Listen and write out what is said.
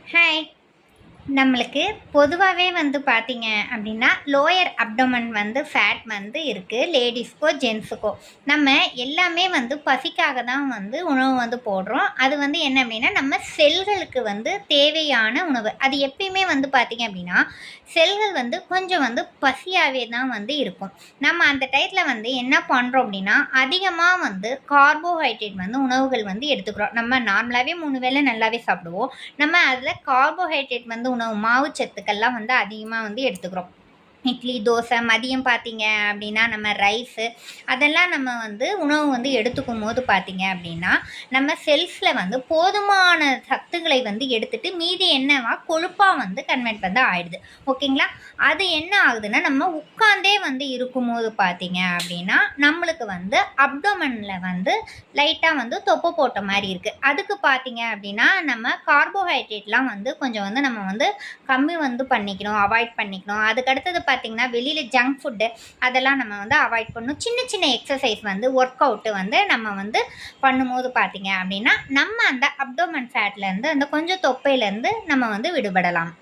Hi. நம்மளுக்கு பொதுவாகவே வந்து பார்த்தீங்க அப்படின்னா லோயர் அப்டோமன் வந்து ஃபேட் வந்து இருக்குது லேடிஸ்க்கோ ஜென்ஸுக்கோ. நம்ம எல்லாமே வந்து பசிக்காக தான் வந்து உணவு வந்து போடுறோம். அது வந்து என்ன அப்படின்னா நம்ம செல்களுக்கு வந்து தேவையான உணவு. அது எப்பயுமே வந்து பார்த்தீங்க அப்படின்னா செல்கள் வந்து கொஞ்சம் வந்து பசியாகவே தான் வந்து இருக்கும். நம்ம அந்த டயத்தில் வந்து என்ன பண்ணுறோம் அப்படின்னா அதிகமாக வந்து கார்போஹைட்ரேட் வந்து உணவுகள் வந்து எடுத்துக்கிறோம். நம்ம நார்மலாகவே 3 வேளை நல்லாவே சாப்பிடுவோம். நம்ம அதில் கார்போஹைட்ரேட் வந்து உணவு மாவுச்சத்துக்கள்லாம் வந்து அதிகமாக வந்து எடுத்துக்கிறோம். இட்லி, தோசை, மதியம் பார்த்தீங்க அப்படின்னா நம்ம ரைஸு அதெல்லாம் நம்ம வந்து உணவு வந்து எடுத்துக்கும்போது பார்த்தீங்க அப்படின்னா, நம்ம செல்ஸில் வந்து போதுமான சத்துக்களை வந்து எடுத்துட்டு மீதி என்னவா கொழுப்பா வந்து கன்வெர்ட் வந்து ஆயிடுது. ஓகேங்களா? அது என்ன ஆகுதுன்னா, நம்ம உட்காந்தே வந்து இருக்கும்போது பார்த்தீங்க அப்படின்னா, நம்மளுக்கு வந்து அப்டோமன்ல வந்து லைட்டா வந்து தொப்பை போட்ட மாரி இருக்கு. அதுக்கு பார்த்தீங்க அப்படின்னா, நம்ம கார்போஹைட்ரேட்லாம் வந்து கொஞ்சம் வந்து நம்ம வந்து கம்மி வந்து பண்ணிக்கணும், அவாய்ட் பண்ணிக்கணும். அதுக்கடுத்தது பார்த்தீங்கன்னா, வெளியில ஜங்க் ஃபுட்டு அதெல்லாம் நம்ம வந்து அவாய்ட் பண்ணணும். சின்ன சின்ன எக்ஸர்சைஸ் வந்து ஒர்க் அவுட்டு வந்து நம்ம வந்து பண்ணும்போது பார்த்தீங்க அப்படின்னா, நம்ம அந்த அப்டோமன் ஃபேட்லேருந்து அந்த கொஞ்சம் தொப்பையிலேருந்து நம்ம வந்து விடுபடலாம்.